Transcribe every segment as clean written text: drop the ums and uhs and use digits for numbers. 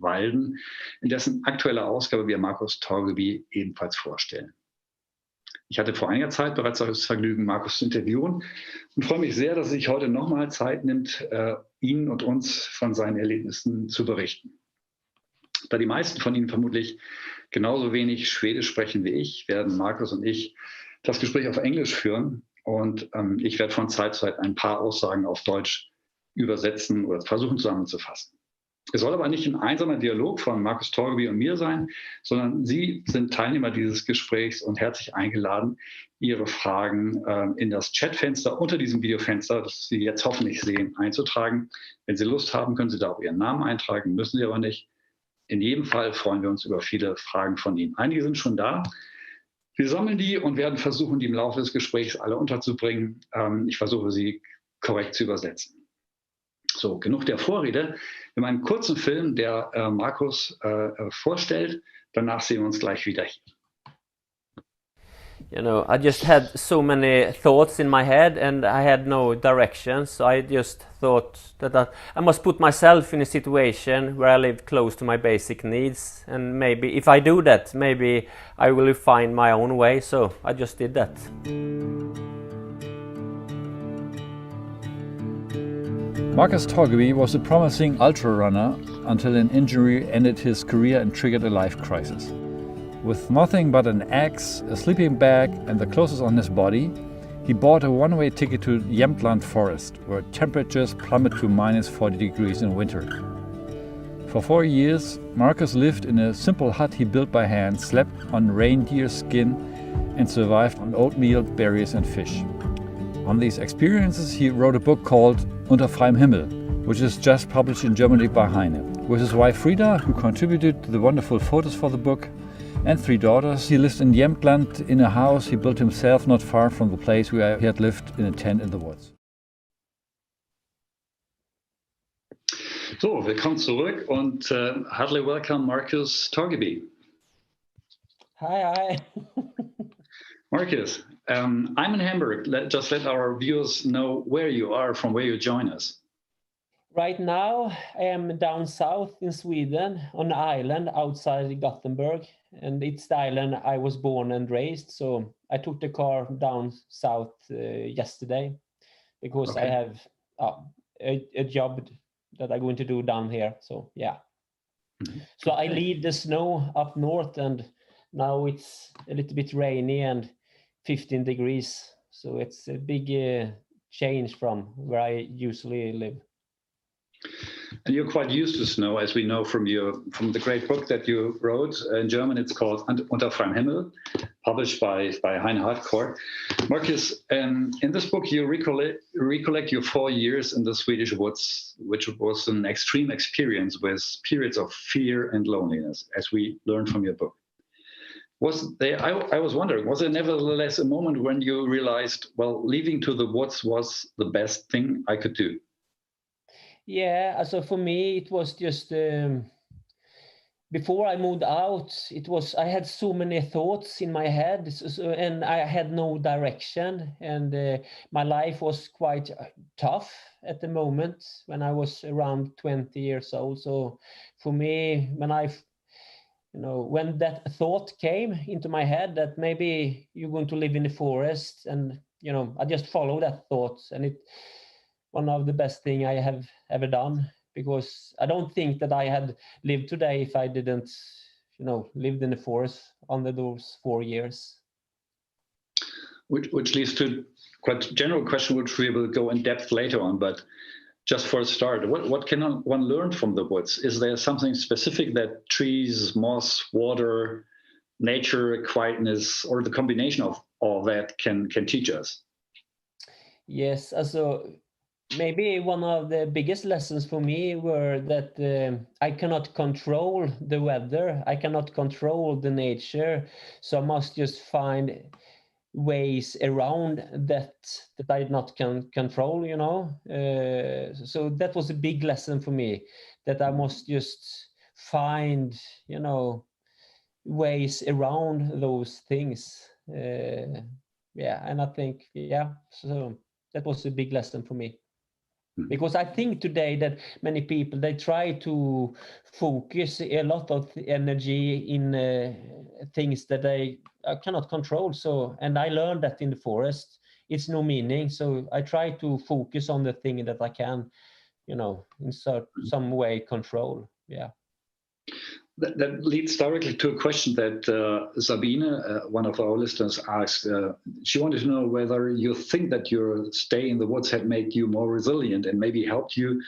walden, in dessen aktuelle Ausgabe wir Markus Torgeby ebenfalls vorstellen. Ich hatte vor einiger Zeit bereits das Vergnügen, Markus zu interviewen und freue mich sehr, dass er sich heute nochmal Zeit nimmt, Ihnen und uns von seinen Erlebnissen zu berichten. Da die meisten von Ihnen vermutlich genauso wenig Schwedisch sprechen wie ich, werden Markus und ich das Gespräch auf Englisch führen und ich werde von Zeit zu Zeit ein paar Aussagen auf Deutsch übersetzen oder versuchen zusammenzufassen. Es soll aber nicht ein einsamer Dialog von Markus Torgeby und mir sein, sondern Sie sind Teilnehmer dieses Gesprächs und herzlich eingeladen, Ihre Fragen in das Chatfenster unter diesem Videofenster, das Sie jetzt hoffentlich sehen, einzutragen. Wenn Sie Lust haben, können Sie da auch Ihren Namen eintragen, müssen Sie aber nicht. In jedem Fall freuen wir uns über viele Fragen von Ihnen. Einige sind schon da. Wir sammeln die und werden versuchen, die im Laufe des Gesprächs alle unterzubringen. Ich versuche, sie korrekt zu übersetzen. So, genug der Vorrede. Wir haben einen kurzen Film, der Markus vorstellt. Danach sehen wir uns gleich wieder hier. You know, I just had so many thoughts in my head and I had no direction, so I just thought that I must put myself in a situation where I live close to my basic needs, and maybe if I do that, maybe I will find my own way, so I just did that. Markus Torgeby was a promising ultra runner until an injury ended his career and triggered a life crisis. With nothing but an axe, a sleeping bag and the clothes on his body, he bought a one-way ticket to Jämtland forest, where temperatures plummet to minus 40 degrees in winter. For 4 years, Markus lived in a simple hut he built by hand, slept on reindeer skin and survived on oatmeal, berries and fish. On these experiences, he wrote a book called Unter freiem Himmel, which is just published in Germany by Heine. With his wife Frida, who contributed to the wonderful photos for the book, and 3 daughters, he lives in Jämtland in a house he built himself not far from the place where he had lived in a tent in the woods. So, willkommen zurück und heartily welcome Markus Torgeby. Hi. Markus, I'm in Hamburg. Just let our viewers know where you are, from where you join us. Right now, I am down south in Sweden on an island outside Gothenburg, and it's the island I was born and raised. So I took the car down south yesterday because I have a job that I'm going to do down here. So yeah. Mm-hmm. So I leave the snow up north, and now it's a little bit rainy and 15 degrees. So it's a big change from where I usually live. And you're quite used to snow, as we know from the great book that you wrote. In German, it's called Unter freiem Himmel, published by Heine Hardcore. Markus, in this book, you recollect your 4 years in the Swedish woods, which was an extreme experience with periods of fear and loneliness, as we learned from your book. I was wondering, was there nevertheless a moment when you realized, well, leaving to the woods was the best thing I could do? Yeah, so for me, it was just before I moved out, I had so many thoughts in my head, and I had no direction, and my life was quite tough at the moment when I was around 20 years old. So for me, when that thought came into my head that maybe you're going to live in the forest, and I just followed that thought, and it one of the best thing I have ever done, because I don't think that I had lived today if I didn't, lived in the forest under those 4 years. Which leads to quite a general question, which we will go in depth later on, but just for a start, what can one learn from the woods? Is there something specific that trees, moss, water, nature, quietness, or the combination of all that can teach us? Yes, also maybe one of the biggest lessons for me were that I cannot control the weather, I cannot control the nature, so I must just find ways around that I not can control, so that was a big lesson for me, that I must just find, ways around those things. And I think, so that was a big lesson for me. Because I think today that many people, they try to focus a lot of energy in things that they cannot control. So, and I learned that in the forest, it's no meaning. So I try to focus on the thing that I can, in some way control. Yeah. That leads directly to a question that Sabine, one of our listeners, asked. She wanted to know whether you think that your stay in the woods had made you more resilient and maybe helped you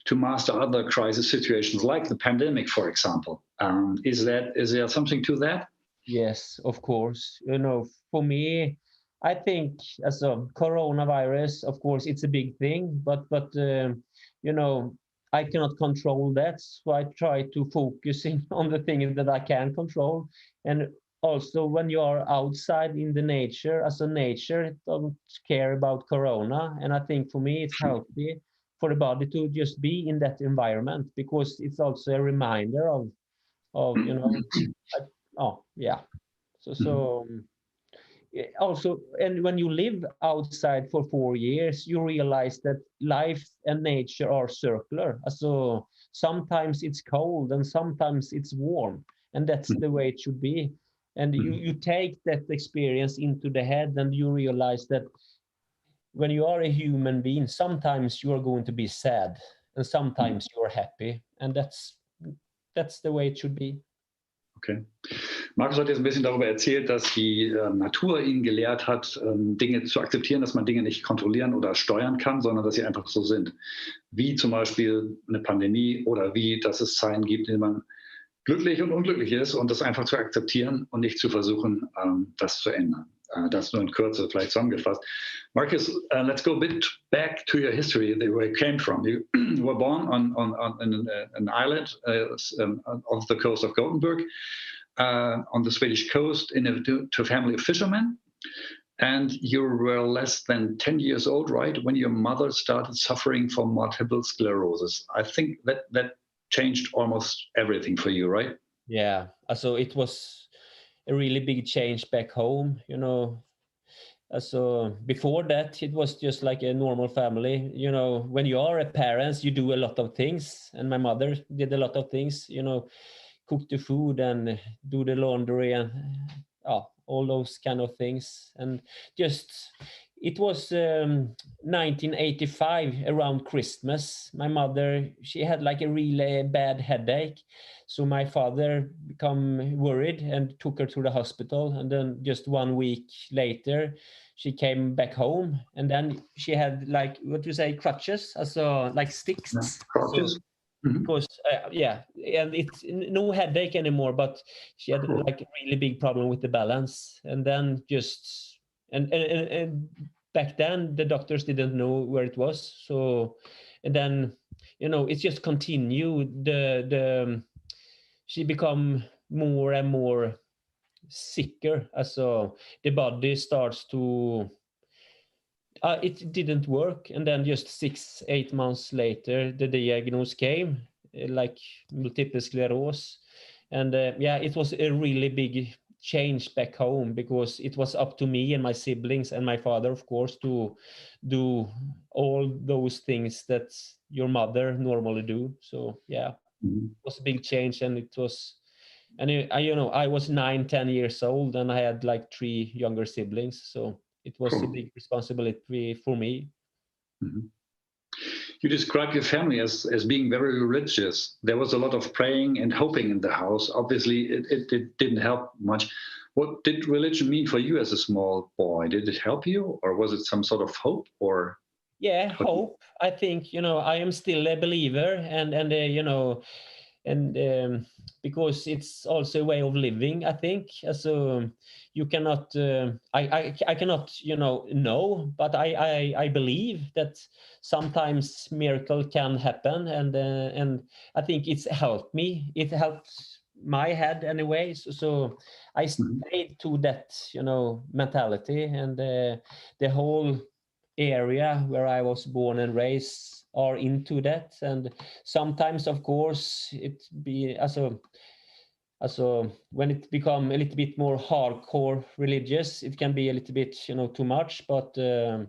to master other crisis situations, like the pandemic, for example. Is there something to that? Yes, of course. For me, I think as a coronavirus, of course, it's a big thing, but I cannot control that, so I try to focus on the things that I can control. And also, when you are outside in the nature, as a nature, it doesn't care about corona. And I think for me, it's healthy for the body to just be in that environment, because it's also a reminder of oh yeah. Also, and when you live outside for 4 years, you realize that life and nature are circular. So sometimes it's cold and sometimes it's warm, and that's the way it should be. And you take that experience into the head, and you realize that when you are a human being, sometimes you are going to be sad and sometimes you're happy, and that's the way it should be. Okay. Markus hat jetzt ein bisschen darüber erzählt, dass die Natur ihn gelehrt hat, Dinge zu akzeptieren, dass man Dinge nicht kontrollieren oder steuern kann, sondern dass sie einfach so sind. Wie zum Beispiel eine Pandemie oder wie, dass es Zeiten gibt, in denen man glücklich und unglücklich ist, und das einfach zu akzeptieren und nicht zu versuchen, das zu ändern. Das nur in Kürze vielleicht zusammengefasst. Markus, let's go a bit back to your history, where you came from. You were born on an island off the coast of Gothenburg, on the Swedish coast, to a family of fishermen. And you were less than 10 years old, right, when your mother started suffering from multiple sclerosis. I think that changed almost everything for you, right? Yeah, so it was a really big change back home, So before that, it was just like a normal family. When you are a parent, you do a lot of things, and my mother did a lot of things. Cook the food and do the laundry and all those kind of things. And just it was 1985, around Christmas. My mother, she had like a really bad headache, so my father became worried and took her to the hospital. And then just 1 week later, she came back home, and then she had, like, what you say, crutches, also like sticks. Yeah, crutches. So, because and it's no headache anymore, but she had like a really big problem with the balance. And then just and back then the doctors didn't know where it was. So, and then it's just continued. The she become more and more sicker, so the body starts to it didn't work. And then just 6-8 months later, the diagnosis came, like multiple sclerosis. And it was a really big change back home, because it was up to me and my siblings and my father, of course, to do all those things that your mother normally do. So it was a big change. And it was, and I was 9-10 years old, and I had like 3 younger siblings, so it was a big responsibility for me. You describe your family as being very religious. There was a lot of praying and hoping in the house. Obviously, it didn't help much. What did religion mean for you as a small boy? Did it help you, or was it some sort of hope? Or hope. I think I am still a believer, and because it's also a way of living, I think. So you cannot I cannot know, but I believe that sometimes miracle can happen, and I think it's helped me. It helped my head anyway, so I stayed to that mentality. And the whole area where I was born and raised are into that. And sometimes, of course, it be also when it become a little bit more hardcore religious, it can be a little bit too much. But for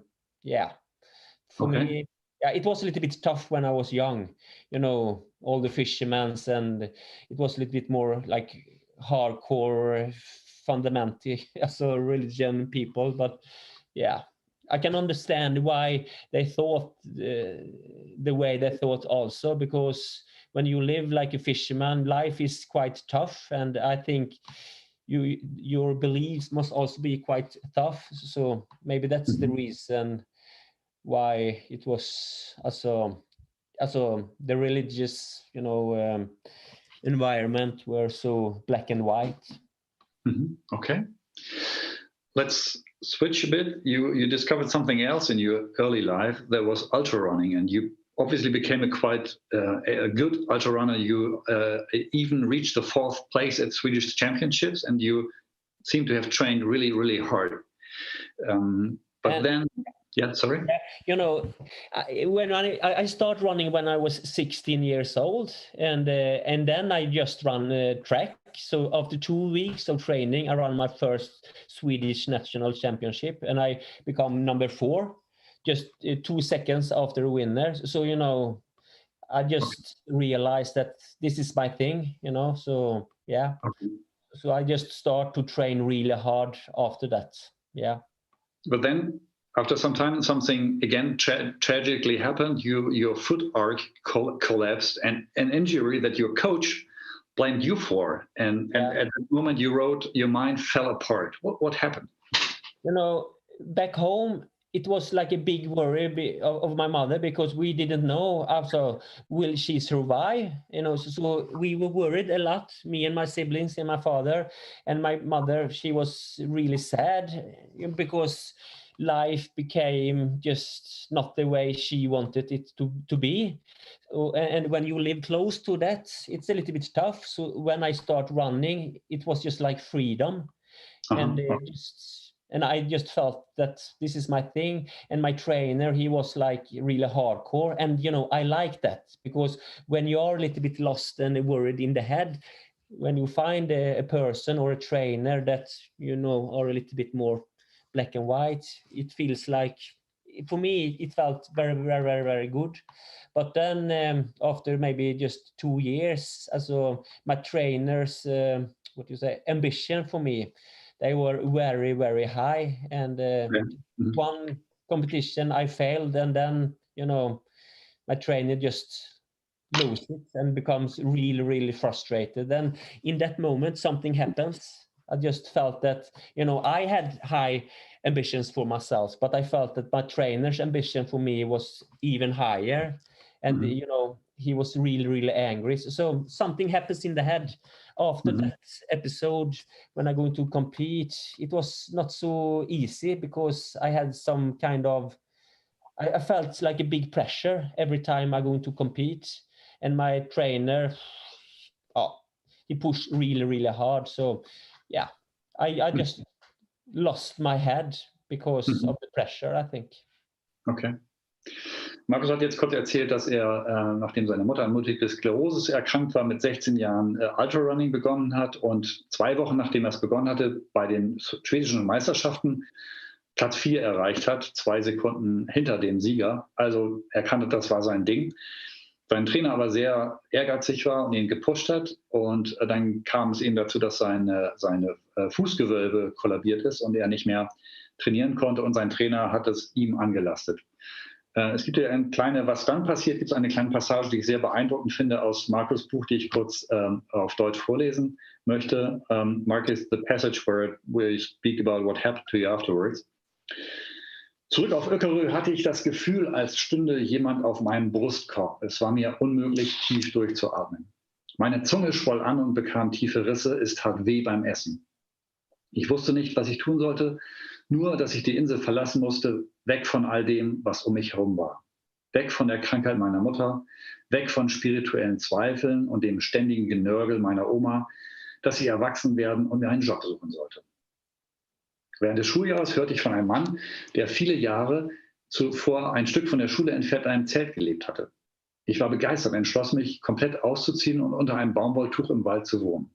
me, Yeah, it was a little bit tough when I was young, all the fishermen, and it was a little bit more like hardcore fundamental so religion people. But yeah, I can understand why they thought the way they thought also, because when you live like a fisherman, life is quite tough, and I think your beliefs must also be quite tough. So maybe that's the reason why it was also the religious environment were so black and white. Okay, let's switch a bit. You discovered something else in your early life. That was ultra running, and you obviously became a good ultra runner. You even reached the 4th place at Swedish championships, and you seem to have trained really, really hard. Sorry. When I started running when I was 16 years old, and then I just ran track. So after 2 weeks of training, I ran my first Swedish national championship, and I become number 4, just 2 seconds after the winner. So I just realized that this is my thing. So yeah. Okay. So I just start to train really hard after that. Yeah. But then, after some time, something again tragically happened. Your foot arch collapsed, and an injury that your coach blamed you for. And at the moment you wrote, your mind fell apart. What happened? Back home, it was like a big worry of my mother, because we didn't know also will she survive. So we were worried a lot, me and my siblings and my father. And my mother, she was really sad, because life became just not the way she wanted it to be. And when you live close to that, it's a little bit tough. So when I start running, it was just like freedom. And I just felt that this is my thing. And my trainer, he was like really hardcore. And, I like that, because when you're a little bit lost and worried in the head, when you find a person or a trainer that, are a little bit more black and white, it feels like, for me, it felt very, very, very, very good. But then after maybe just 2 years, also my trainer's, ambition for me, they were very, very high. And one competition I failed, and then, my trainer just loses it and becomes really, really frustrated. Then in that moment, something happens. I just felt that, I had high ambitions for myself, but I felt that my trainer's ambition for me was even higher. And, he was really, really angry. So something happens in the head after that episode. When I go to compete, it was not so easy, because I had some kind of, I felt like a big pressure every time I go to compete. And my trainer, he pushed really, really hard. So yeah, I just lost my head because of the pressure, I think. Okay. Markus hat jetzt kurz erzählt, dass er, nachdem seine Mutter an Multiple Sklerose erkrankt war, mit 16 Jahren Ultrarunning begonnen hat, und 2 Wochen nachdem er es begonnen hatte, bei den schwedischen Meisterschaften Platz 4 erreicht hat, 2 Sekunden hinter dem Sieger. Also er kannte, das war sein Ding. Sein Trainer aber sehr ehrgeizig war und ihn gepusht hat, und dann kam es eben dazu, dass seine Fußgewölbe kollabiert ist und er nicht mehr trainieren konnte, und sein Trainer hat es ihm angelastet. Es gibt ja eine kleine, was dann passiert, gibt es eine kleine Passage, die ich sehr beeindruckend finde, aus Markus' Buch, die ich kurz auf Deutsch vorlesen möchte. Markus, the passage where you speak about what happened to you afterwards. Zurück auf Öckerö hatte ich das Gefühl, als stünde jemand auf meinem Brustkorb. Es war mir unmöglich, tief durchzuatmen. Meine Zunge schwoll an und bekam tiefe Risse. Es tat weh beim Essen. Ich wusste nicht, was ich tun sollte, nur, dass ich die Insel verlassen musste, weg von all dem, was um mich herum war. Weg von der Krankheit meiner Mutter, weg von spirituellen Zweifeln und dem ständigen Genörgel meiner Oma, dass ich erwachsen werden und mir einen Job suchen sollte. Während des Schuljahres hörte ich von einem Mann, der viele Jahre zuvor ein Stück von der Schule entfernt in einem Zelt gelebt hatte. Ich war begeistert, entschloss mich, komplett auszuziehen und unter einem Baumwolltuch im Wald zu wohnen.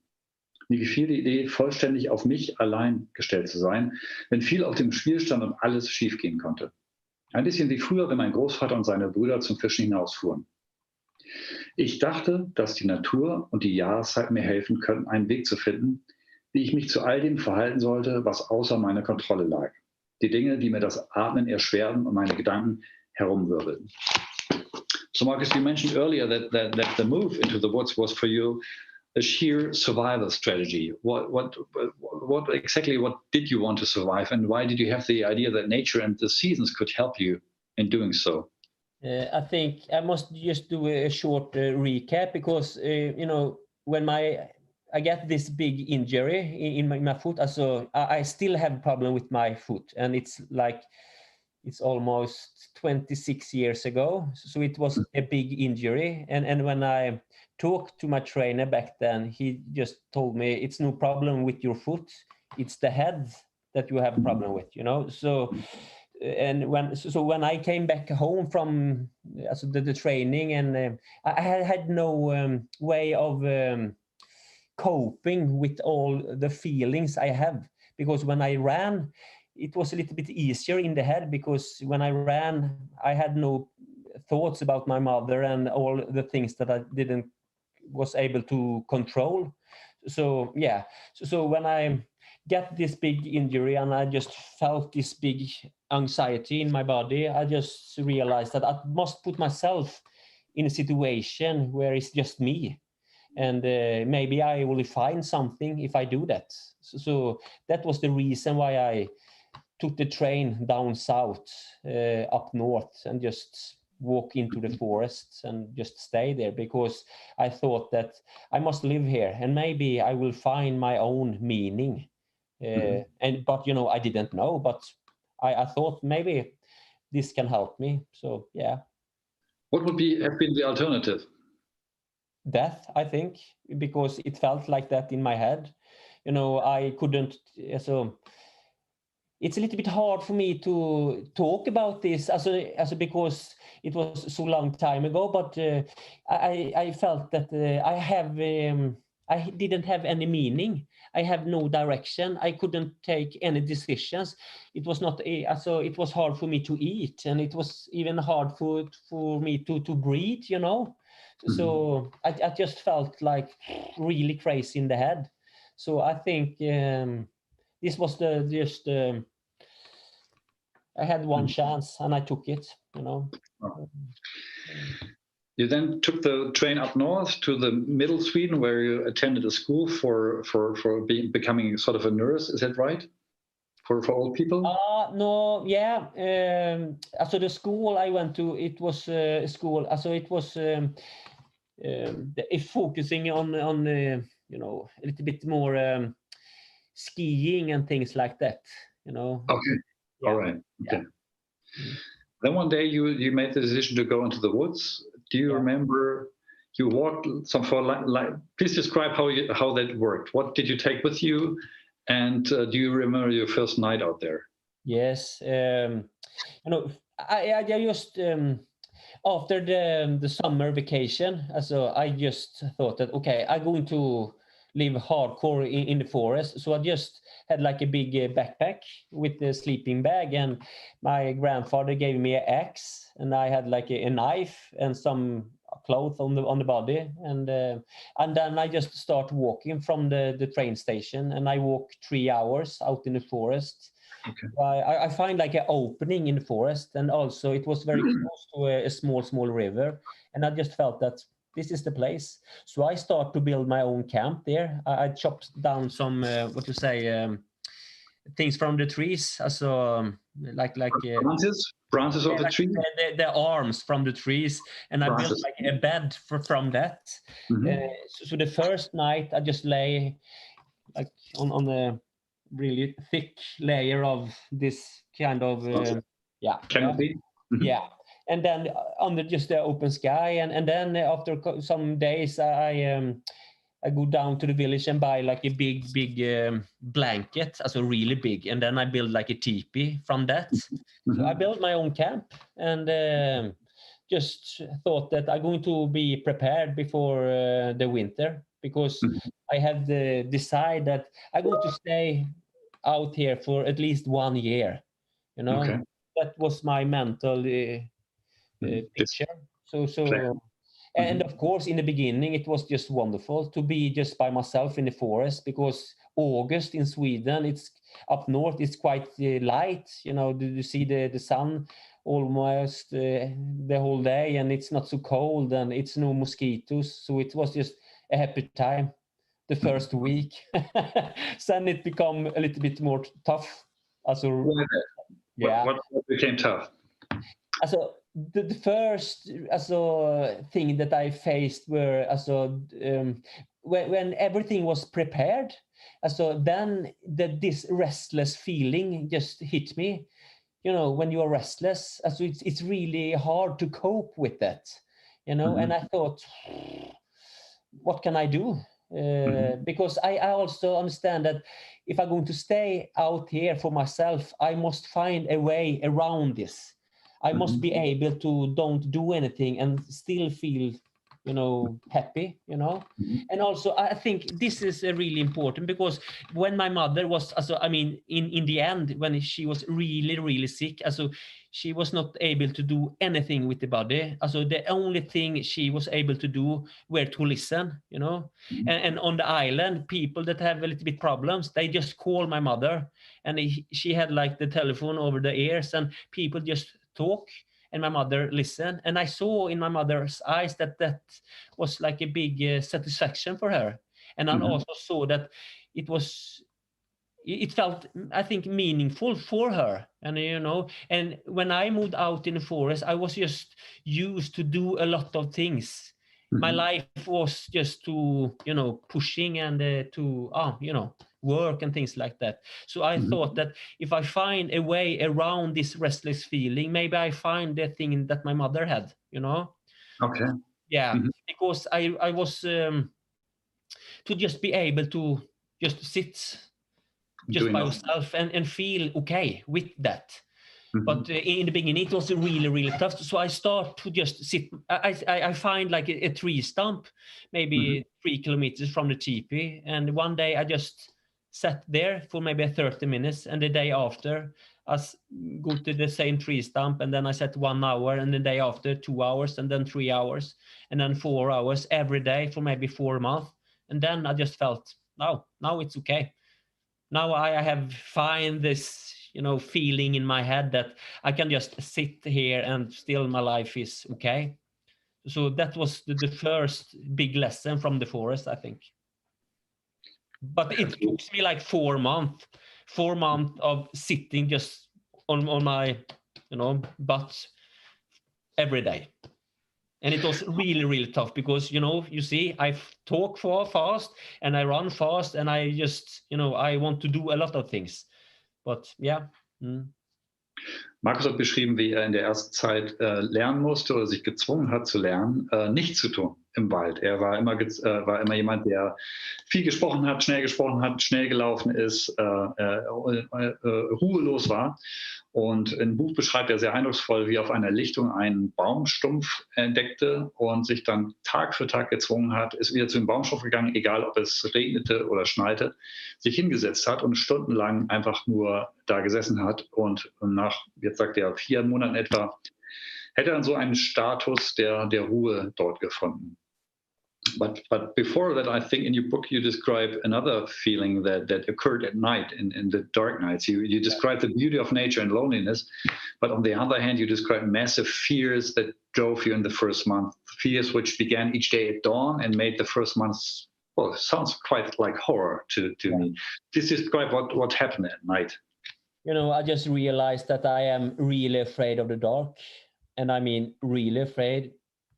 Mir gefiel die Idee, vollständig auf mich allein gestellt zu sein, wenn viel auf dem Spiel stand und alles schiefgehen konnte. Ein bisschen wie früher, wenn mein Großvater und seine Brüder zum Fischen hinausfuhren. Ich dachte, dass die Natur und die Jahreszeiten mir helfen könnten, einen Weg zu finden, wie ich mich zu all dem verhalten sollte, was außer meiner Kontrolle lag. Die Dinge, die mir das Atmen erschwerten und meine Gedanken herumwirbelten. So Marcus, you mentioned earlier that the move into the woods was for you a sheer survival strategy. What exactly what did you want to survive, and why did you have the idea that nature and the seasons could help you in doing so? I think I must just do a short recap because when I get this big injury in my foot, so I still have a problem with my foot, and it's almost 26 years ago, so it was a big injury. And when I talked to my trainer back then, he just told me it's no problem with your foot, it's the head that you have a problem with, So when I came back home from the training, and I had no way of coping with all the feelings I have, because when I ran, it was a little bit easier in the head, because when I ran, I had no thoughts about my mother and all the things that I was able to control. So yeah, so when I get this big injury and I just felt this big anxiety in my body, I just realized that I must put myself in a situation where it's just me, and maybe I will find something if I do that. So that was the reason why I took the train down south, up north, and just walk into the forests and just stay there, because I thought that I must live here and maybe I will find my own meaning. But I didn't know, but I thought maybe this can help me. So yeah. What would have been the alternative? Death, I think, because it felt like that in my head. I couldn't. So it's a little bit hard for me to talk about this, because it was so long time ago. But I felt that I didn't have any meaning. I have no direction. I couldn't take any decisions. It was not so. It was hard for me to eat, and it was even hard for me to breathe. So I just felt like really crazy in the head. So I think this was I had one chance and I took it. You then took the train up north to the middle Sweden, where you attended a school for becoming sort of a nurse. Is that right? For old people? No, yeah. So the school I went to, it was a school. So it was focusing on a little bit more skiing and things like that. Okay. Yeah. All right. Okay. Yeah. Then one day you made the decision to go into the woods. Do you remember you walked some for please describe how that worked. What did you take with you, and do you remember your first night out there? Yes. I just after the summer vacation, so I just thought that okay, I'm going to live hardcore in the forest. So I just had like a big backpack with a sleeping bag, and my grandfather gave me an axe, and I had like a knife and some clothes on the body, and then I just start walking from the train station, and I walk 3 hours out in the forest. Okay. I find like an opening in the forest, and also it was very close to a small river, and I just felt that this is the place. So I start to build my own camp there. I chopped down some things from the trees, so like branches of the tree, the arms from the trees, and I built like a bed from that. So the first night I just lay like on a really thick layer of this kind of canopy. Yeah, and then under just the open sky, and then after some days I go down to the village and buy like a big blanket, also really big, and then I build like a teepee from that. So I built my own camp, and just thought that I'm going to be prepared before the winter, because I had decided that I'm going to stay out here for at least 1 year. Okay. that was my mental picture. And of course, in the beginning, it was just wonderful to be just by myself in the forest, because August in Sweden, it's up north, it's quite light. You see the sun almost the whole day, and it's not so cold, and it's no mosquitoes. So it was just a happy time the first week. Then it become a little bit more tough. What became tough? The first thing that I faced were when everything was prepared, then this restless feeling just hit me. When you are restless, it's really hard to cope with that. And I thought, what can I do? Because I also understand that if I'm going to stay out here for myself, I must find a way around this. I must be able to don't do anything and still feel, happy, And also, I think this is really important, because when my mother was, in the end, when she was really, really sick, she was not able to do anything with the body. The only thing she was able to do were to listen, And on the island, people that have a little bit problems, they just call my mother, and she had like the telephone over the ears, and people just talk, and my mother listened. And I saw in my mother's eyes that was like a big satisfaction for her. And I also saw that it felt, I think, meaningful for her. And and when I moved out in the forest, I was just used to do a lot of things. My life was just to pushing and to work and things like that. So I thought that if I find a way around this restless feeling, maybe I find the thing that my mother had. Okay. Yeah, because I was to just be able to just sit just by yourself and feel okay with that. But in the beginning, it was really, really tough. So I start to just sit. I find like a tree stump, maybe 3 kilometers from the teepee. And one day I just sat there for maybe 30 minutes. And the day after, I go to the same tree stump. And then I sat 1 hour. And the day after, 2 hours. And then 3 hours. And then 4 hours every day for maybe 4 months. And then I just felt, now it's okay. Now I have find this feeling in my head that I can just sit here and still my life is okay. So that was the first big lesson from the forest, I think. But it took me like 4 months of sitting just on my butt every day. And it was really, really tough because, you see, I talk fast and I run fast and I just, I want to do a lot of things. But yeah. Markus hat beschrieben, wie er in der ersten Zeit lernen musste oder sich gezwungen hat zu lernen, nichts zu tun im Wald. Er war immer jemand, der viel gesprochen hat, schnell gelaufen ist, ruhelos war. Und im Buch beschreibt er sehr eindrucksvoll, wie er auf einer Lichtung einen Baumstumpf entdeckte und sich dann Tag für Tag gezwungen hat, ist wieder zu dem Baumstumpf gegangen, egal ob es regnete oder schneite, sich hingesetzt hat und stundenlang einfach nur da gesessen hat. Und nach, jetzt sagt er, 4 Monaten etwa, hätte er dann so einen Status der Ruhe dort gefunden. But before that, I think in your book you describe another feeling that occurred at night in the dark nights. You describe the beauty of nature and loneliness, but on the other hand, you describe massive fears that drove you in the first month. Fears which began each day at dawn and made the first months, well, it sounds quite like horror to me. Please describe what happened at night. I just realized that I am really afraid of the dark, and I mean really afraid.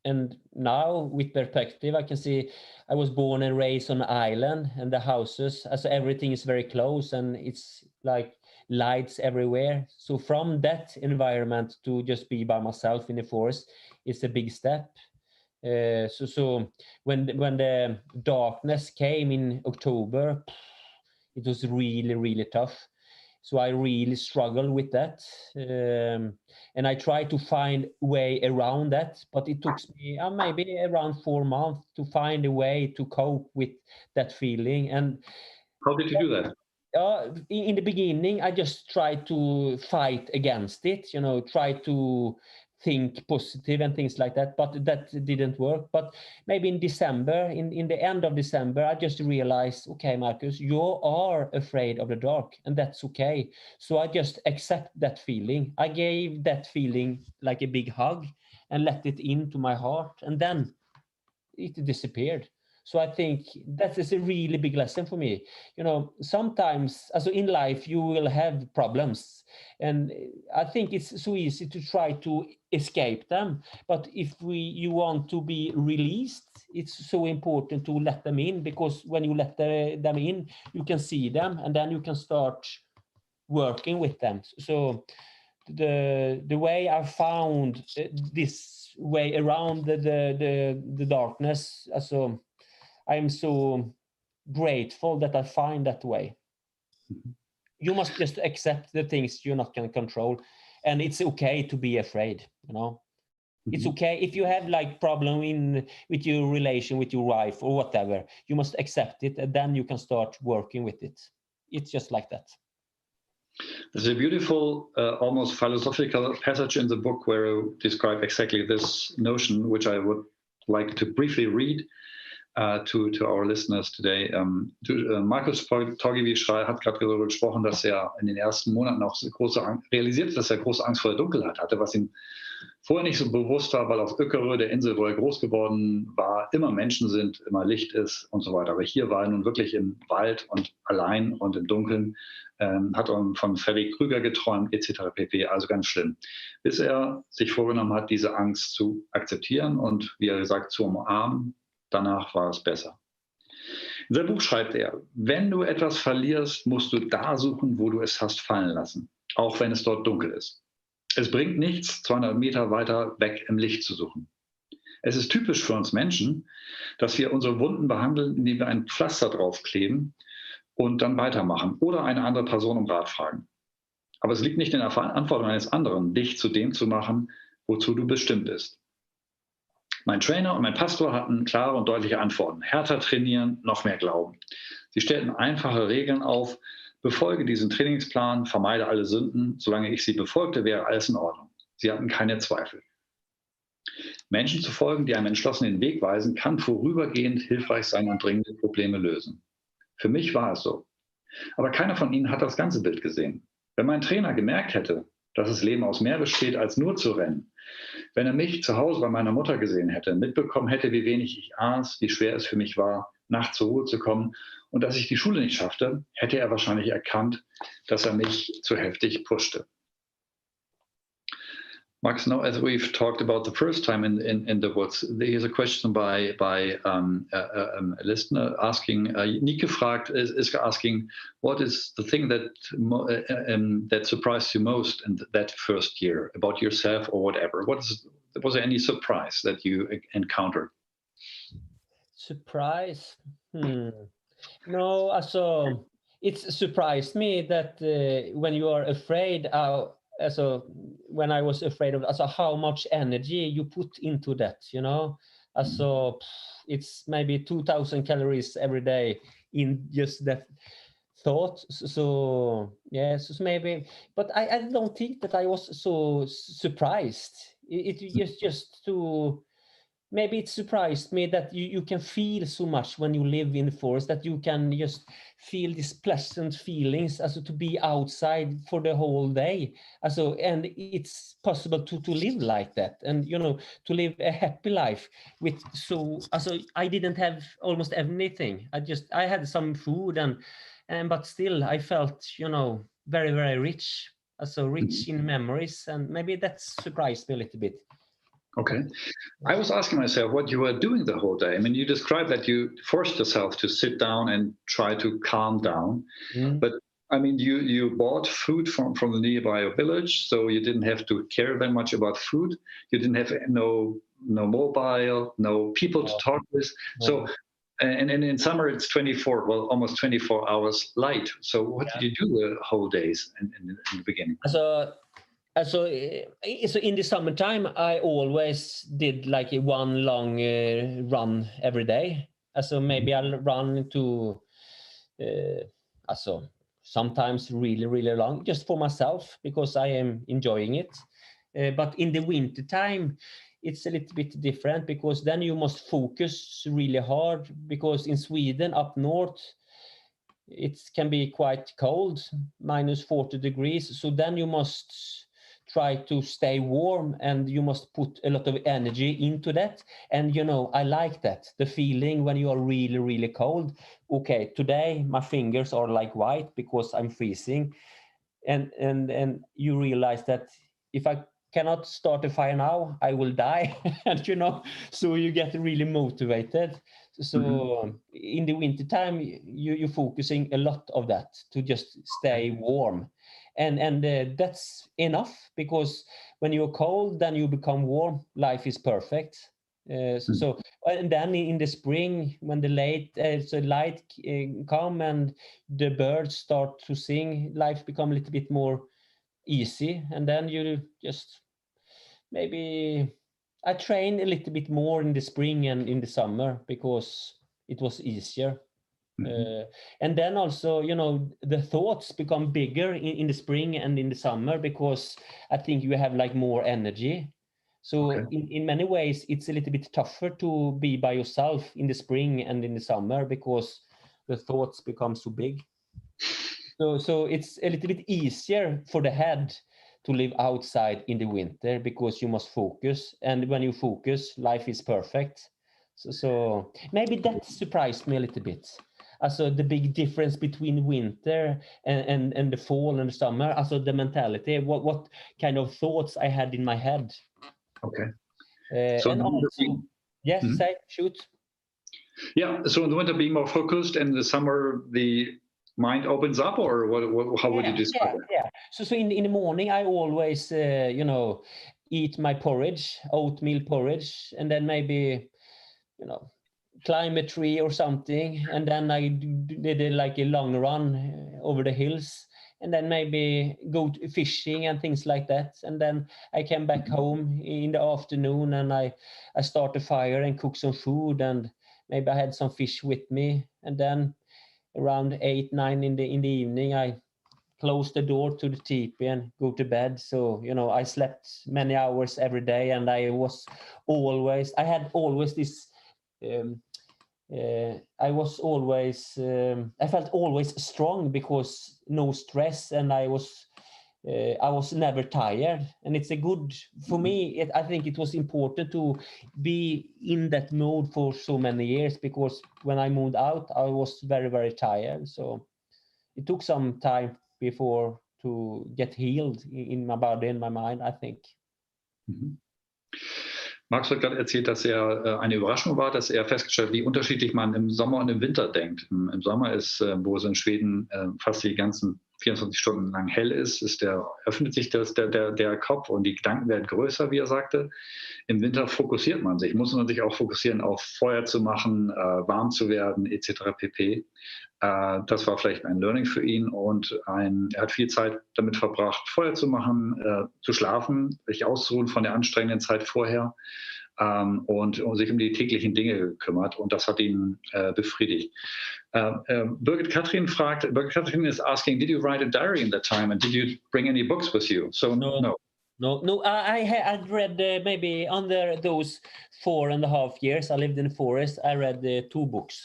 And now, with perspective, I can see I was born and raised on an island, and the houses, everything is very close, and it's like lights everywhere. So from that environment to just be by myself in the forest is a big step. So when the darkness came in October, it was really, really tough. So I really struggled with that. And I tried to find a way around that, but it took me maybe around 4 months to find a way to cope with that feeling. And how did you do that? in the beginning, I just tried to fight against it, try to think positive and things like that, but that didn't work. But maybe in December, in the end of December, I just realized, okay, Markus, you are afraid of the dark, and that's okay. So I just accept that feeling. I gave that feeling like a big hug and let it into my heart, and then it disappeared. So I think that is a really big lesson for me. Sometimes, also in life, you will have problems, and I think it's so easy to try to escape them. But if you want to be released, it's so important to let them in, because when you let them in, you can see them, and then you can start working with them. So the way I found this way around the darkness, also I'm so grateful that I find that way. Mhm. You must just accept the things you're not going to control, and it's okay to be afraid. It's Mhm. okay if you have like problem with your relation with your wife or whatever. You must accept it, and then you can start working with it. It's just like that. There's a beautiful, almost philosophical passage in the book where you describe exactly this notion, which I would like to briefly read to our listeners today. Markus Torgeby hat gerade darüber gesprochen, dass er in den ersten Monaten auch realisiert, dass er große Angst vor der Dunkelheit hatte, was ihm vorher nicht so bewusst war, weil auf Öckerö, der Insel, wo er groß geworden war, immer Menschen sind, immer Licht ist und so weiter. Aber hier war er nun wirklich im Wald und allein und im Dunkeln, hat von Freddy Krüger geträumt, etc. pp. Also ganz schlimm. Bis er sich vorgenommen hat, diese Angst zu akzeptieren und, wie er gesagt, zu umarmen. Danach war es besser. In seinem Buch schreibt er, wenn du etwas verlierst, musst du da suchen, wo du es hast fallen lassen, auch wenn es dort dunkel ist. Es bringt nichts, 200 Meter weiter weg im Licht zu suchen. Es ist typisch für uns Menschen, dass wir unsere Wunden behandeln, indem wir ein Pflaster draufkleben und dann weitermachen oder eine andere Person um Rat fragen. Aber es liegt nicht in der Verantwortung eines anderen, dich zu dem zu machen, wozu du bestimmt bist. Mein Trainer und mein Pastor hatten klare und deutliche Antworten. Härter trainieren, noch mehr glauben. Sie stellten einfache Regeln auf. Befolge diesen Trainingsplan, vermeide alle Sünden. Solange ich sie befolgte, wäre alles in Ordnung. Sie hatten keine Zweifel. Menschen zu folgen, die einem entschlossenen Weg weisen, kann vorübergehend hilfreich sein und dringende Probleme lösen. Für mich war es so. Aber keiner von ihnen hat das ganze Bild gesehen. Wenn mein Trainer gemerkt hätte, dass das Leben aus mehr besteht, als nur zu rennen, wenn er mich zu Hause bei meiner Mutter gesehen hätte, mitbekommen hätte, wie wenig ich aß, wie schwer es für mich war, nachts zur Ruhe zu kommen und dass ich die Schule nicht schaffte, hätte er wahrscheinlich erkannt, dass er mich zu heftig pushte. Markus, now as we've talked about the first time in the woods, here's a question by a listener asking, Nike fragt, is asking, what is the thing that surprised you most in that first year about yourself or whatever? Was there any surprise that you encountered? Surprise? No, also it surprised me that when you are afraid, when I was afraid of how much energy you put into that, it's maybe 2,000 calories every day in just that thought. So yes, maybe, but I don't think that I was so surprised. It just to. Maybe it surprised me that you can feel so much when you live in the forest, that you can just feel these pleasant feelings, to be outside for the whole day. And it's possible to live like that, and to live a happy life with I didn't have almost anything. I had some food and but still I felt very, very rich, rich in memories, and maybe that surprised me a little bit. Okay. I was asking myself what you were doing the whole day. I mean, you described that you forced yourself to sit down and try to calm down. But I mean, you bought food from the nearby village, so you didn't have to care that much about food. You didn't have no mobile, no people to talk with. So, and in summer it's almost 24 hours light. So what did you do the whole days in the beginning? So in the summertime, I always did like one long run every day. Maybe I'll run to sometimes really, really long, just for myself, because I am enjoying it. But in the winter time, it's a little bit different, because then you must focus really hard, because in Sweden up north, it can be quite cold, minus 40 degrees. So then you must try to stay warm, and you must put a lot of energy into that. And I like that, the feeling when you are really, really cold. Okay, today my fingers are like white because I'm freezing, and you realize that if I cannot start a fire now, I will die. And so you get really motivated. So in the winter time, you're focusing a lot of that to just stay warm, and that's enough, because when you're cold, then you become warm. Life is perfect. So and then in the spring, when the light come and the birds start to sing, life become a little bit more easy. And then you just, maybe I train a little bit more in the spring and in the summer, because it was easier. And then also, the thoughts become bigger in the spring and in the summer, because I think you have like more energy. So in many ways, it's a little bit tougher to be by yourself in the spring and in the summer, because the thoughts become so big. So it's a little bit easier for the head to live outside in the winter, because you must focus. And when you focus, life is perfect. So maybe that surprised me a little bit. Also, the big difference between winter and the fall and the summer, also the mentality, what kind of thoughts I had in my head. Okay. And also, yes, shoot. Yeah, so in the winter being more focused, and in the summer the mind opens up, or how would you describe it? Yeah. So in the morning, I always, eat my porridge, oatmeal porridge, and then maybe, climb a tree or something, and then I did like a long run over the hills, and then maybe go fishing and things like that. And then I came back home in the afternoon, and I start a fire and cook some food, and maybe I had some fish with me. And then around 8, 9 in the evening, I close the door to the teepee and go to bed. So I slept many hours every day, and I had always this. I felt always strong, because no stress, and I was never tired. And it's a good for me. I think it was important to be in that mode for so many years, because when I moved out, I was very, very tired. So it took some time before to get healed in my body and my mind, I think. Markus hat gerade erzählt, dass eine Überraschung war, dass er festgestellt hat, wie unterschiedlich man im Sommer und im Winter denkt. Im Sommer ist, wo es in Schweden fast die ganzen 24 Stunden lang hell ist, öffnet sich der Kopf und die Gedanken werden größer, wie er sagte. Im Winter fokussiert man sich, muss man sich auch fokussieren, auf Feuer zu machen, warm zu werden, etc. pp. Das war vielleicht ein Learning für ihn, und er hat viel Zeit damit verbracht, Feuer zu machen, zu schlafen, sich auszuruhen von der anstrengenden Zeit vorher, und sich um die täglichen Dinge gekümmert, und das hat ihn befriedigt. Birgit Katrin is asking, did you write a diary in that time, and did you bring any books with you? So no. I had read maybe under those 4.5 years I lived in the forest, I read 2 books.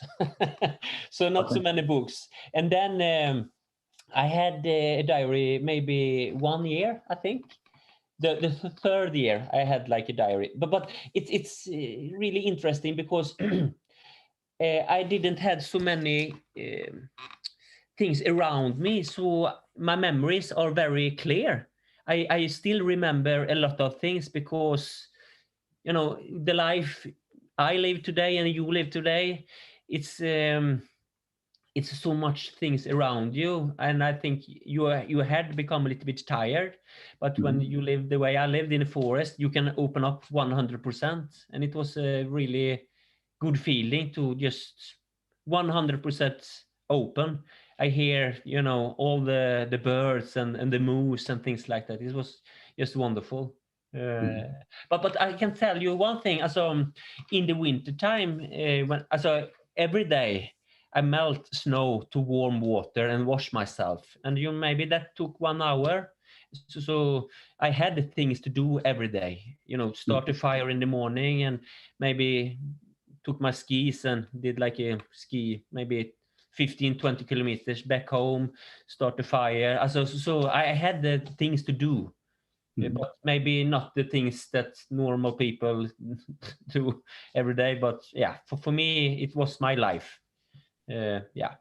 So not so many books. And then I had a diary maybe 1 year, I think. The third year I had like a diary. But it's really interesting, because I didn't have so many things around me. So my memories are very clear. I still remember a lot of things, because the life I live today and you live today, it's so much things around you, and I think your head become a little bit tired. But when you live the way I lived in the forest, you can open up 100%, and it was a really good feeling to just 100% open. I hear all the birds and the moose and things like that. It was just wonderful. But I can tell you one thing. Also, in the winter time, when every day I melt snow to warm water and wash myself. And maybe that took 1 hour. So I had the things to do every day. Start a fire in the morning and maybe took my skis and did like a ski, maybe 15-20 kilometers back home, start a fire. So I had the things to do, but maybe not the things that normal people do every day. But yeah, for me, it was my life. Yeah.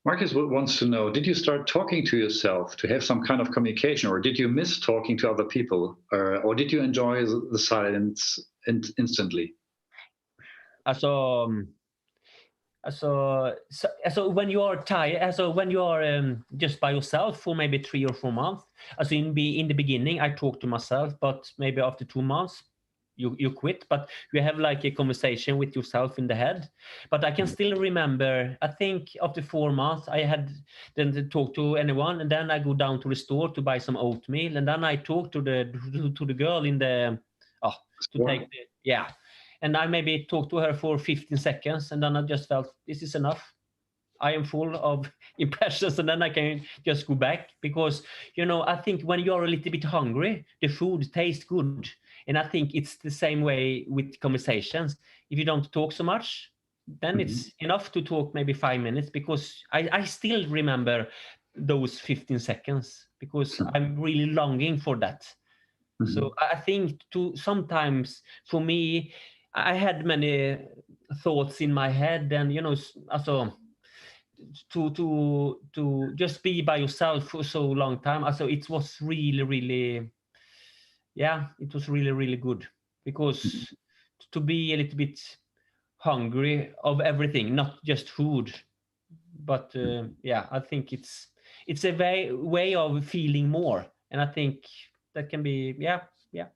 Markus wants to know, did you start talking to yourself to have some kind of communication, or did you miss talking to other people, or did you enjoy the silence instantly? So when you are tired, when you are just by yourself for maybe 3 or 4 months, in the beginning I talked to myself, but maybe after 2 months you quit, but you have like a conversation with yourself in the head. But I can still remember, I think after 4 months I had then to talk to anyone, and then I go down to the store to buy some oatmeal, and then I talk to the girl in the to take the, yeah. And I maybe talked to her for 15 seconds, and then I just felt this is enough. I am full of impressions, and then I can just go back, because I think when you're a little bit hungry, the food tastes good. And I think it's the same way with conversations. If you don't talk so much, then it's enough to talk maybe 5 minutes, because I still remember those 15 seconds, because I'm really longing for that. So I think sometimes for me, I had many thoughts in my head, and also to just be by yourself for so long time. Also, it was really, really, yeah, it was really, really good, because to be a little bit hungry of everything, not just food, but yeah, I think it's a way of feeling more, and I think that can be, yeah,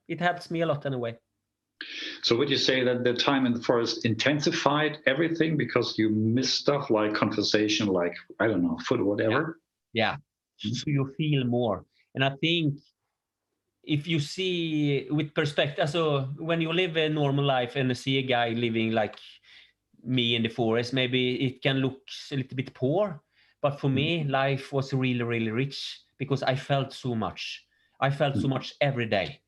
it helps me a lot anyway. So would you say that the time in the forest intensified everything, because you miss stuff like conversation, like, I don't know, food or whatever? Yeah. So you feel more. And I think if you see with perspective, so when you live a normal life and see a guy living like me in the forest, maybe it can look a little bit poor. But for me, life was really, really rich, because I felt so much. I felt so much every day.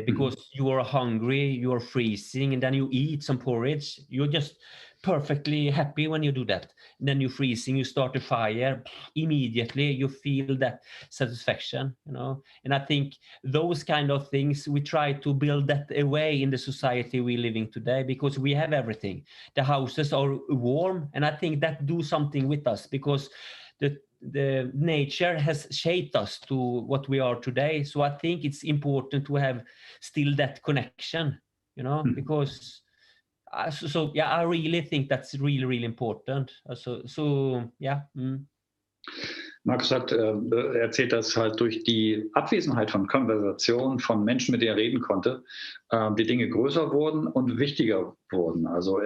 Because you are hungry, you are freezing, and then you eat some porridge. You're just perfectly happy when you do that. And then you're freezing, you start a fire, immediately you feel that satisfaction, And I think those kind of things, we try to build that away in the society we're living today, because we have everything. The houses are warm, and I think that do something with us, because the nature has shaped us to what we are today. So I think it's important to have still that connection, because so yeah, I really think that's really, really important. So yeah. Markus hat erzählt, dass halt durch die Abwesenheit von Konversationen von Menschen, mit denen er reden konnte, die Dinge größer wurden und wichtiger wurden. Also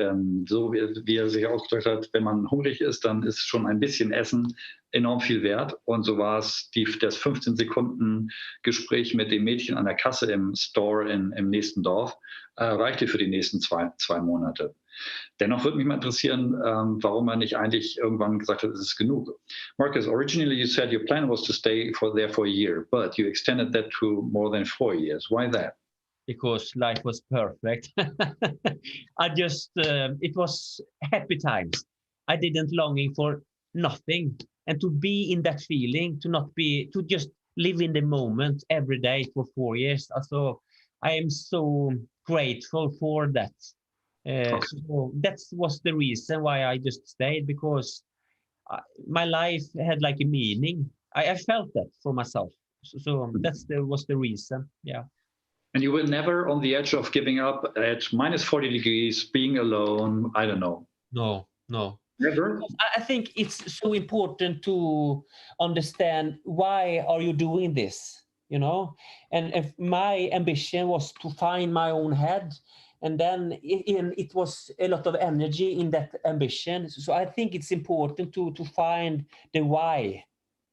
so wie er sich ausgedrückt hat, wenn man hungrig ist, dann ist schon ein bisschen Essen enorm viel wert. Und so war es das 15-Sekunden-Gespräch mit dem Mädchen an der Kasse im Store im nächsten Dorf, reichte für die nächsten zwei Monate. Dennoch würde mich mal interessieren, warum er nicht eigentlich irgendwann gesagt hat, es ist genug. Markus, originally you said your plan was to stay there for a year, but you extended that to more than 4 years. Why that? Because life was perfect. It was happy times. I didn't longing for nothing. And to be in that feeling, to just live in the moment every day for 4 years. So I am so grateful for that. So that was the reason why I just stayed, because my life had like a meaning. I felt that for myself. So was the reason. Yeah. And you were never on the edge of giving up at minus 40 degrees, being alone, I don't know. No. Never? I think it's so important to understand, why are you doing this? And if my ambition was to find my own head, and then it was a lot of energy in that ambition. So I think it's important to find the why,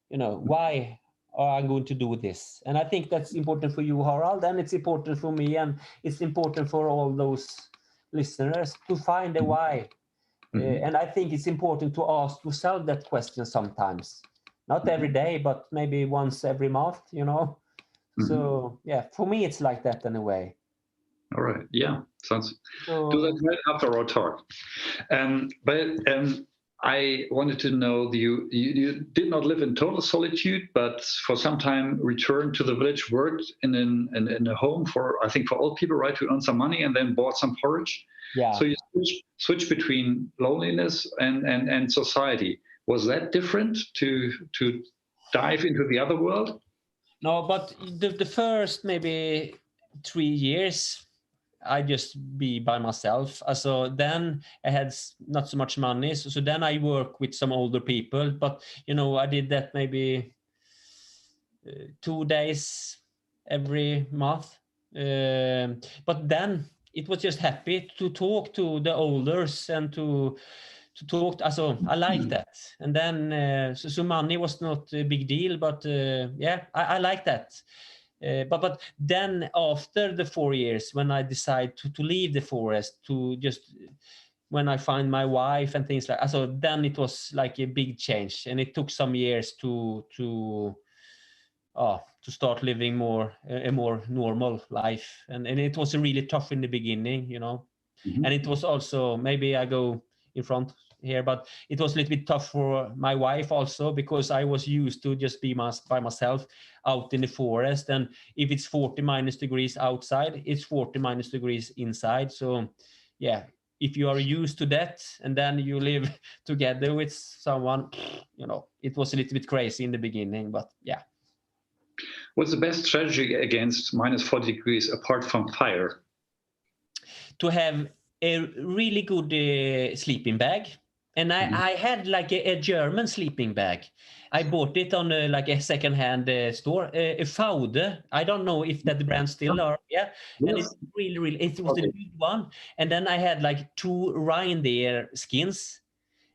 why are I going to do this? And I think that's important for you, Harald, and it's important for me, and it's important for all those listeners to find the why. And I think it's important to ask yourself that question sometimes. Not every day, but maybe once every month, you know. So yeah, for me it's like that in a way. All right. Yeah. Sounds. So, Do that right after our talk. But I wanted to know you did not live in total solitude, but for some time returned to the village, worked in a home for, I think, for old people, right, to earn some money, and then bought some porridge. yeah. So you switch between loneliness and society. Was that different to dive into the other world? No, but the first maybe 3 years, I just be by myself. So then I had not so much money. So then I work with some older people. But, you know, I did that maybe 2 days every month. But then it was just happy to talk to the elders and to talk. So I like that. And then, so money was not a big deal. But yeah, I like that. But then after the 4 years, when I decide to leave the forest, to just when I find my wife and things like that, so then it was like a big change, and it took some years to start living a more normal life, and it was really tough in the beginning, you know. And it was also, maybe I go in front here, but it was a little bit tough for my wife also, because I was used to just be by myself out in the forest, and if it's 40 minus degrees outside, it's 40 minus degrees inside. So yeah, if you are used to that and then you live together with someone, you know, it was a little bit crazy in the beginning, but yeah. What's the best strategy against minus 40 degrees apart from fire? To have a really good sleeping bag. And I had like a German sleeping bag. I bought it on like a second-hand store, a Faude. I don't know if that brand still are. Yeah, Yes. And it's really, it was a good one. And then I had like 2 reindeer skins,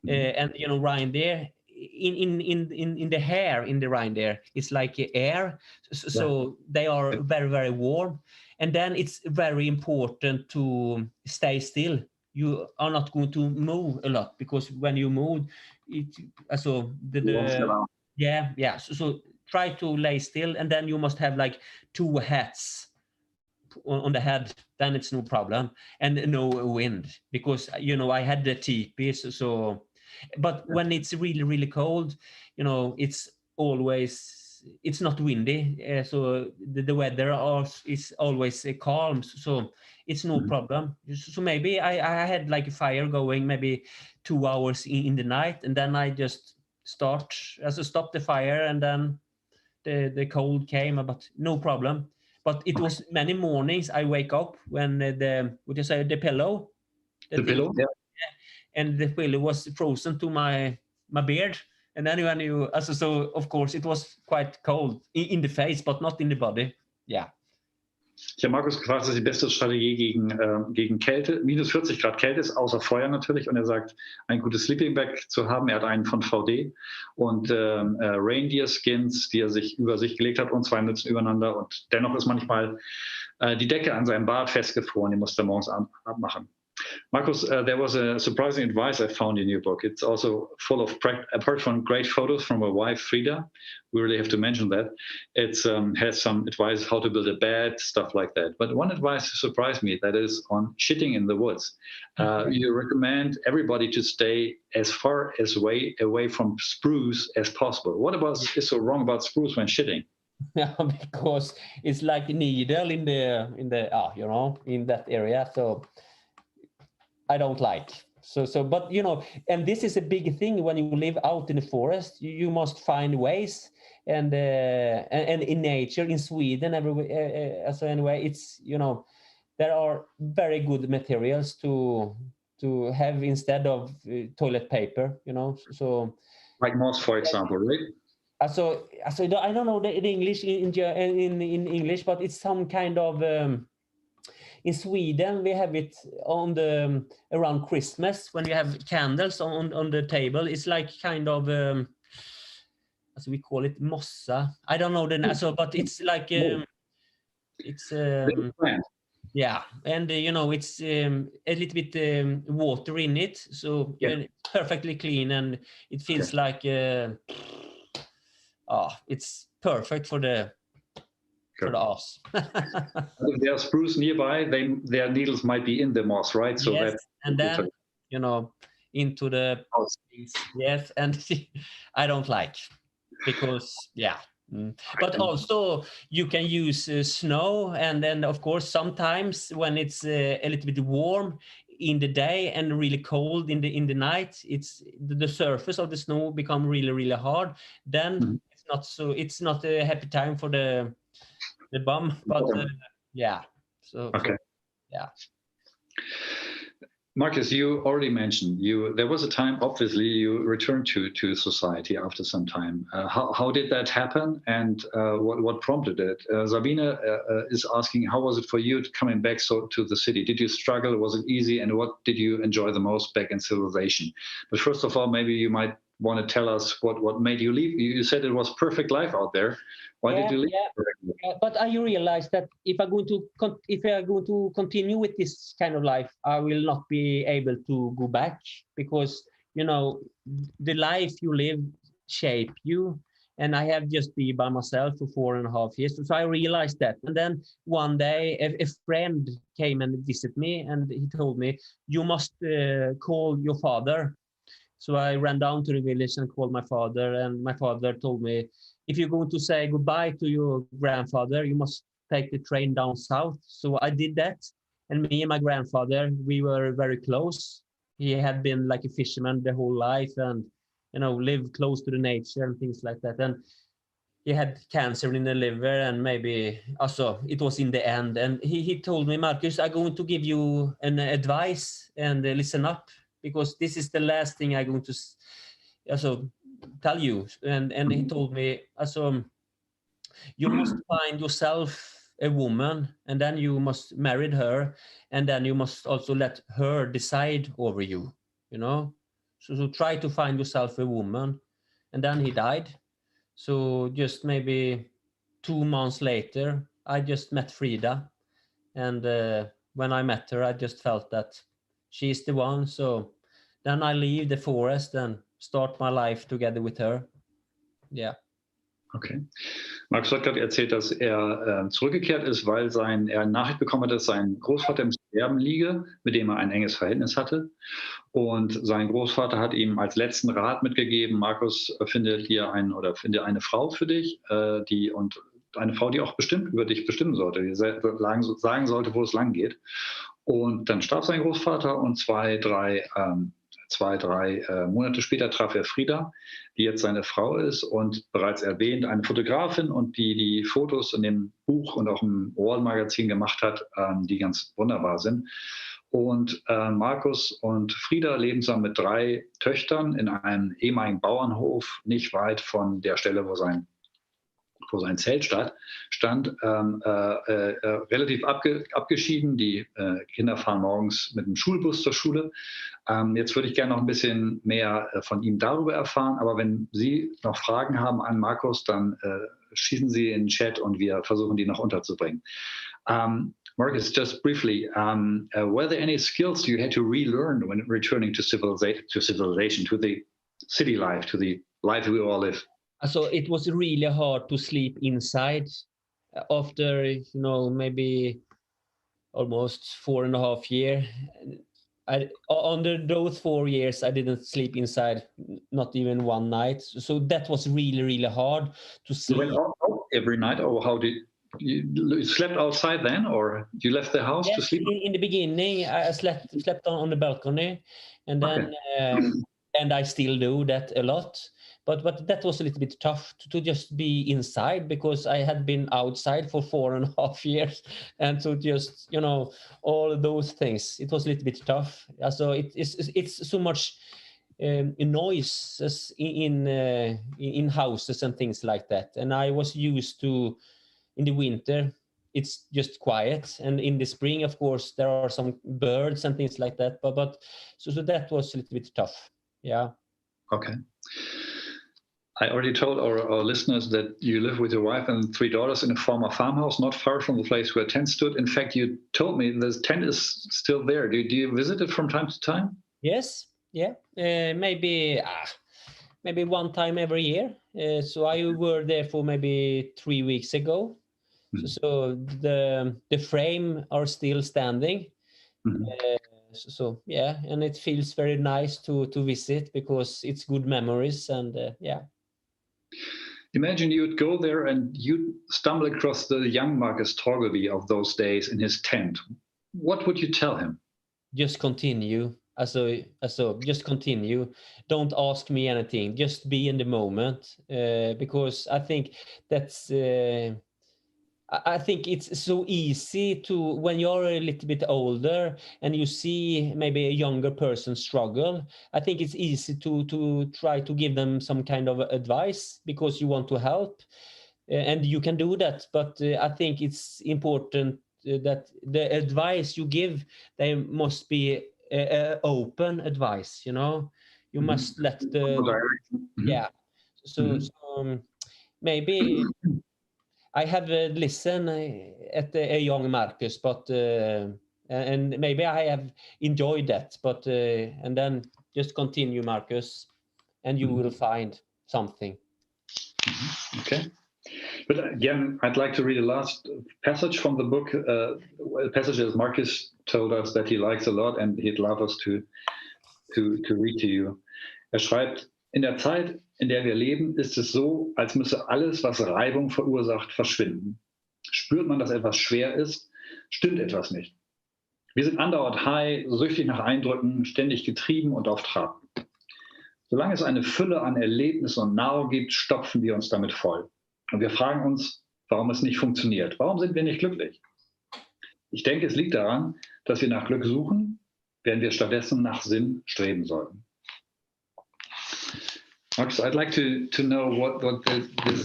and you know, reindeer in the hair in the reindeer, it's like air, so they are very, very warm. And then it's very important to stay still. You are not going to move a lot, because when you move, so so try to lay still, and then you must have like 2 hats on the head, then it's no problem, and no wind, because you know I had the teepee, so but when it's really, really cold, you know, it's not windy, so the weather is always calm, so it's no problem. So maybe I had like a fire going maybe 2 hours in the night, and then I just stop the fire, and then the cold came, but no problem. But it was many mornings I wake up when the pillow, the pillow, and the pillow was frozen to my beard. And then when so of course it was quite cold in the face, but not in the body. Yeah. Ich habe Markus gefragt, was ist die beste Strategie gegen Kälte? Minus 40 Grad Kälte ist, außer Feuer natürlich. Und er sagt, ein gutes Sleeping Bag zu haben. Er hat einen von VD und Reindeer Skins, die er über sich gelegt hat, und 2 Mützen übereinander. Und dennoch ist manchmal die Decke an seinem Bart festgefroren. Die musste er morgens abmachen. Markus, there was a surprising advice I found in your book. It's also full of, apart from great photos from a wife, Frida, we really have to mention that. It has some advice how to build a bed, stuff like that. But one advice surprised me, that is on shitting in the woods. You recommend everybody to stay as far away from spruce as possible. What is so wrong about spruce when shitting? Yeah, because it's like a needle in the you know, in that area. So I don't like. So, but you know, and this is a big thing when you live out in the forest. You must find ways, and in nature, in Sweden, everywhere. So anyway, it's, you know, there are very good materials to have instead of toilet paper. You know, so like moss, for example, right? So I don't know the English in English, but it's some kind of. In Sweden, we have it on around Christmas when you have candles on the table. It's like kind of, as we call it, mossa. I don't know the name, but it's like it's plant. Yeah, and it's a little bit water in it, so Yeah. it's perfectly clean, and it feels like it's perfect for the Good. ass. But if there's spruce nearby, their needles might be in the moss, right? So Yes, that and then into the house. yes, and I don't like because but also you can use snow, and then of course sometimes when it's a little bit warm in the day and really cold in the night, it's the surface of the snow become really really hard. Then Mhm. it's not a happy time for the bum, but yeah. So Okay. yeah. Marcus, you already mentioned there was a time, obviously, you returned to society after some time. How did that happen, and what prompted it? Sabine is asking, how was it for you coming back to the city? Did you struggle? Was it easy? And what did you enjoy the most back in civilization? But first of all, maybe you might want to tell us what made you leave. You said it was perfect life out there. Why did you leave? But I realize that if I'm going to continue with this kind of life, I will not be able to go back, because the life you live shape you, and I have just been by myself for 4.5 years. So I realized that, and then one day a friend came and visit me, and he told me, you must call your father. So I ran down to the village and called my father, and my father told me, if you're going to say goodbye to your grandfather, you must take the train down south. So I did that, and me and my grandfather, we were very close. He had been like a fisherman the whole life, and lived close to the nature and things like that. And he had cancer in the liver, and maybe also it was in the end. And he told me, Marcus, I'm going to give you an advice, and listen up, because this is the last thing I'm going to also tell you. And he told me, also, you must find yourself a woman, and then you must marry her, and then you must also let her decide over you, so try to find yourself a woman. And then he died. So just maybe 2 months later, I just met Frida, and when I met her, I just felt that she's the one. So then I leave the forest and start my life together with her. Yeah. Okay. Markus hat gerade erzählt, dass er zurückgekehrt ist, weil er Nachricht bekommen hat, dass sein Großvater im Sterben liege, mit dem er ein enges Verhältnis hatte. Und sein Großvater hat ihm als letzten Rat mitgegeben, Markus, finde eine Frau für dich, eine Frau, die auch über dich bestimmen sollte, die sagen sollte, wo es lang geht. Und dann starb sein Großvater, und zwei, drei Monate später traf er Frida, die jetzt seine Frau ist, und bereits erwähnt, eine Fotografin, und die Fotos in dem Buch und auch im Wall-Magazin gemacht hat, die ganz wunderbar sind. Und Markus und Frida leben zusammen mit 3 Töchtern in einem ehemaligen Bauernhof, nicht weit von der Stelle, wo sein Zelt stand, relativ abgeschieden. Die Kinder fahren morgens mit dem Schulbus zur Schule. Jetzt würde ich gerne noch ein bisschen mehr von ihm darüber erfahren, aber wenn Sie noch Fragen haben an Markus, dann schießen Sie in den Chat und wir versuchen, die noch unterzubringen. Marcus, just briefly, were there any skills you had to relearn when returning to civilization, to the city life, to the life we all live? So it was really hard to sleep inside after, maybe almost 4.5 years. Under those 4 years, I didn't sleep inside, not even one night. So that was really, really hard to sleep. You went out every night, or how did you slept outside then, or you left the house to sleep? In the beginning, I slept on the balcony, and then and I still do that a lot. But that was a little bit tough to just be inside, because I had been outside for 4.5 years, and to just all those things, it was a little bit tough. So it's so much noises in houses and things like that, and I was used to, in the winter it's just quiet, and in the spring of course there are some birds and things like that, but so that was a little bit tough. Yeah. Okay. I already told our listeners that you live with your wife and 3 daughters in a former farmhouse not far from the place where tent stood. In fact, you told me the tent is still there. Do you visit it from time to time? Yes, yeah, maybe one time every year. So I were there for maybe 3 weeks ago. So the frame are still standing. So yeah, and it feels very nice to visit because it's good memories and yeah. Imagine you'd go there and you'd stumble across the young Markus Torgeby of those days in his tent. What would you tell him? Just continue. Also, just continue. Don't ask me anything. Just be in the moment, because I think that's. I think it's so easy to, when you're a little bit older and you see maybe a younger person struggle, I think it's easy to try to give them some kind of advice because you want to help, and you can do that. But I think it's important that the advice you give, they must be open advice. You must let the yeah. So maybe. I have listened at a young Markus, but and maybe I have enjoyed that. But and then just continue, Markus, and you will find something. Okay. But again, I'd like to read a last passage from the book, a passage that Markus told us that he likes a lot and he'd love us to read to you. Schreibt, in der Zeit, in der wir leben, ist es so, als müsse alles, was Reibung verursacht, verschwinden. Spürt man, dass etwas schwer ist, stimmt etwas nicht. Wir sind andauernd high, süchtig nach Eindrücken, ständig getrieben und auf Trab. Solange es eine Fülle an Erlebnissen und Nahrung gibt, stopfen wir uns damit voll. Und wir fragen uns, warum es nicht funktioniert. Warum sind wir nicht glücklich? Ich denke, es liegt daran, dass wir nach Glück suchen, während wir stattdessen nach Sinn streben sollten. Markus, I'd like to know what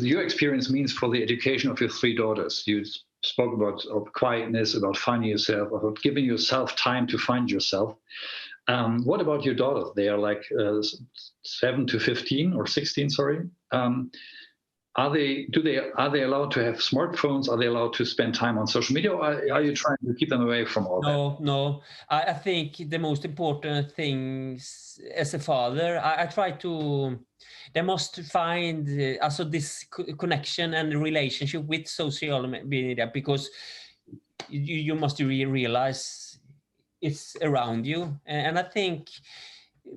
your experience means for the education of your 3 daughters. You spoke about quietness, about finding yourself, about giving yourself time to find yourself. What about your daughters? They are like 7 to 15 or 16, sorry. Are they allowed to have smartphones? Are they allowed to spend time on social media? Or are you trying to keep them away from all that? No. I think the most important things as a father, I try to. They must find also this connection and relationship with social media, because you must realize it's around you, and I think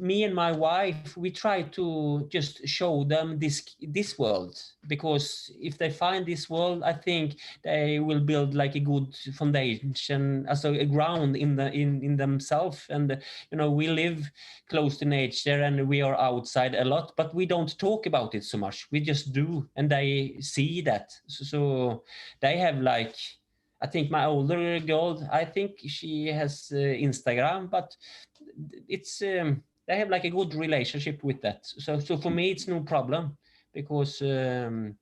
me and my wife, we try to just show them this world, because if they find this world, I think they will build like a good foundation, also a ground in themselves. And we live close to nature and we are outside a lot, but we don't talk about it so much. We just do, and they see that. So they have like, I think my older girl, I think she has Instagram, but it's they have like a good relationship with that. So for me, it's no problem, because and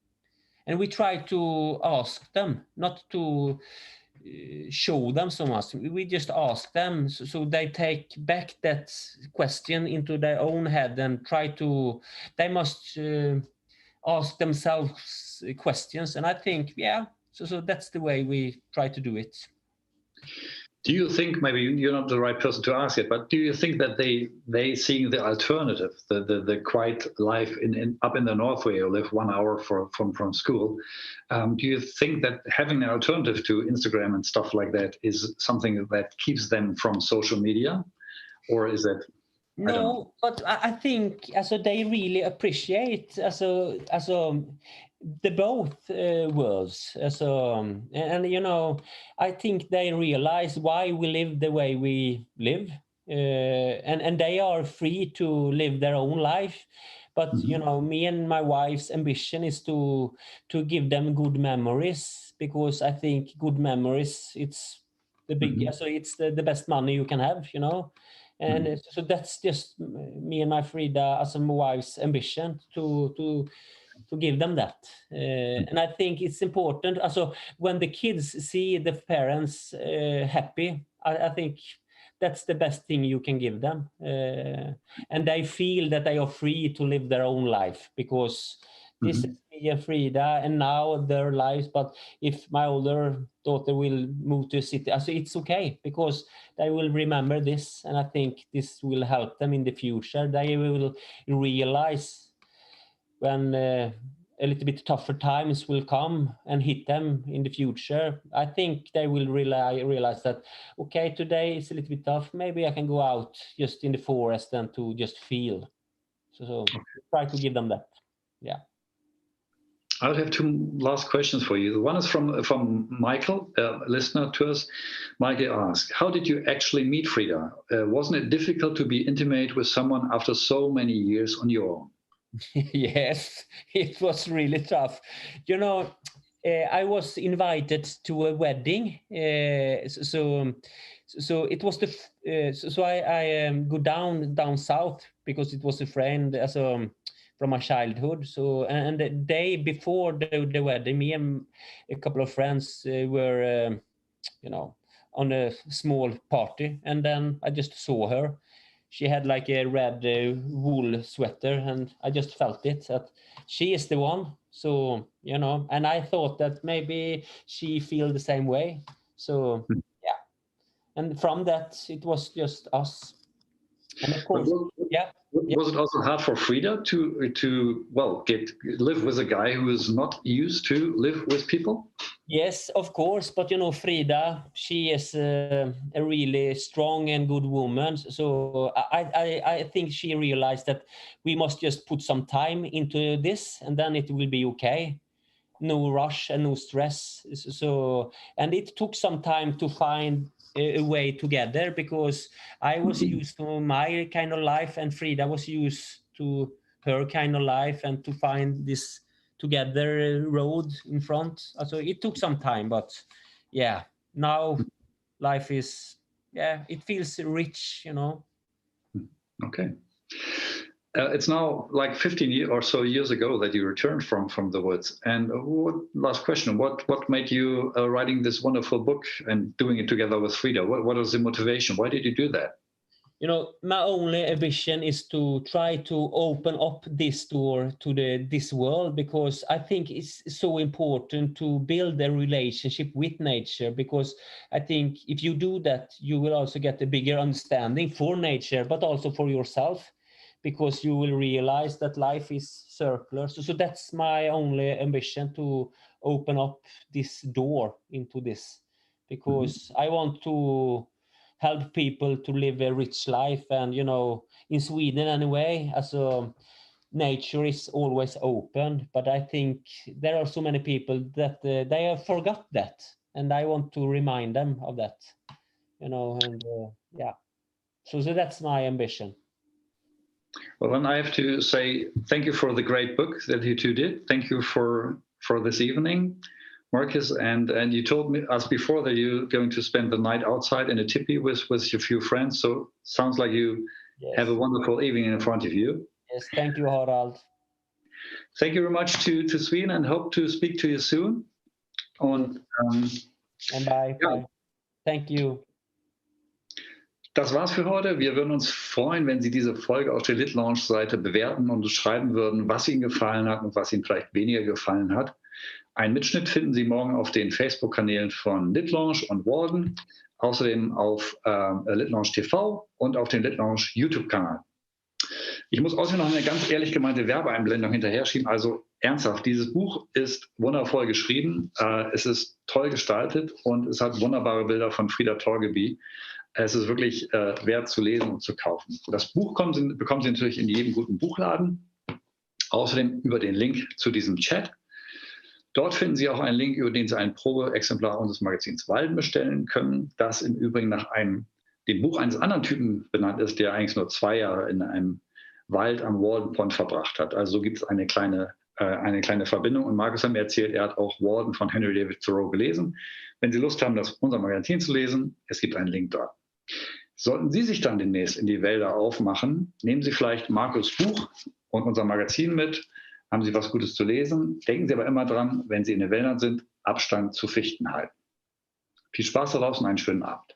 we try to ask them, not to show them so much. We just ask them, so they take back that question into their own head and try to. They must ask themselves questions, and I think So that's the way we try to do it. Do you think, maybe you're not the right person to ask it, but do you think that they seeing the alternative, the quiet life up in the north where you live 1 hour from school, do you think that having an alternative to Instagram and stuff like that is something that keeps them from social media, or is that? No, but I think they really appreciate the both worlds. And I think they realize why we live the way we live, and they are free to live their own life. But me and my wife's ambition is to give them good memories, because I think good memories, it's the big, so it's the best money you can have, And so that's just me and my Frida as my wife's ambition to give them that. And I think it's important. Also, when the kids see the parents happy, I think that's the best thing you can give them. And they feel that they are free to live their own life, because this is me and Frida and now their lives. But if my older daughter will move to a city, so it's okay, because they will remember this, and I think this will help them in the future. They will realize when a little bit tougher times will come and hit them in the future. I think they will realize that, okay, today it's a little bit tough. Maybe I can go out just in the forest and to just feel. So try to give them that. Yeah. I would have two last questions for you. One is from Michael, a listener to us. Michael asked, how did you actually meet Frida? Wasn't it difficult to be intimate with someone after so many years on your own? Yes, it was really tough. I was invited to a wedding, so it was I go down south because it was a friend from my childhood. So and the day before the wedding, me and a couple of friends were on a small party, and then I just saw her. She had like a red wool sweater, and I just felt it that she is the one. So and I thought that maybe she feel the same way. So yeah, and from that it was just us. And of course, yeah. Was it also hard for Frida to live with a guy who is not used to live with people? Yes, of course. But Frida, she is a really strong and good woman. So I think she realized that we must just put some time into this, and then it will be okay. No rush and no stress. So, and it took some time to find a way together, because I was used to my kind of life and Frida was used to her kind of life, and to find this together road in front. So it took some time, but yeah, now life is, it feels rich. Okay. It's now like 15 or so years ago that you returned from the woods. And last question, what made you writing this wonderful book and doing it together with Frida? What was the motivation? Why did you do that? My only ambition is to try to open up this door to this world, because I think it's so important to build a relationship with nature, because I think if you do that, you will also get a bigger understanding for nature, but also for yourself, because you will realize that life is circular. So that's my only ambition, to open up this door into this, because I want to help people to live a rich life. And in Sweden anyway, nature is always open, but I think there are so many people that they have forgot that, and I want to remind them of that. So that's my ambition. Well, then I have to say thank you for the great book that you two did. Thank you for this evening, Markus. And you told us before that you're going to spend the night outside in a tipi with your few friends. So sounds like you have a wonderful evening in front of you. Yes, thank you, Harald. Thank you very much to Sweden, and hope to speak to you soon. And bye. Ja. Bye. Thank you. Das war's für heute. Wir würden uns freuen, wenn Sie diese Folge auf der Lit-Lounge-Seite bewerten und uns schreiben würden, was Ihnen gefallen hat und was Ihnen vielleicht weniger gefallen hat. Einen Mitschnitt finden Sie morgen auf den Facebook-Kanälen von Lit-Lounge und Walden, außerdem auf Lit-Lounge TV und auf dem Lit-Lounge YouTube-Kanal. Ich muss außerdem noch eine ganz ehrlich gemeinte Werbeeinblendung hinterher schieben. Also ernsthaft, dieses Buch ist wundervoll geschrieben, es ist toll gestaltet und es hat wunderbare Bilder von Frida Torgeby. Es ist wirklich wert zu lesen und zu kaufen. Das Buch bekommen Sie natürlich in jedem guten Buchladen. Außerdem über den Link zu diesem Chat. Dort finden Sie auch einen Link, über den Sie ein Probeexemplar unseres Magazins Walden bestellen können, das im Übrigen nach dem Buch eines anderen Typen benannt ist, der eigentlich nur 2 Jahre in einem Wald am Walden Pond verbracht hat. Also so gibt es eine kleine Verbindung. Und Markus hat mir erzählt, er hat auch Walden von Henry David Thoreau gelesen. Wenn Sie Lust haben, unser Magazin zu lesen, es gibt einen Link dort. Sollten Sie sich dann demnächst in die Wälder aufmachen, nehmen Sie vielleicht Markus' Buch und unser Magazin mit. Haben Sie was Gutes zu lesen? Denken Sie aber immer dran, wenn Sie in den Wäldern sind, Abstand zu Fichten halten. Viel Spaß da draußen, einen schönen Abend.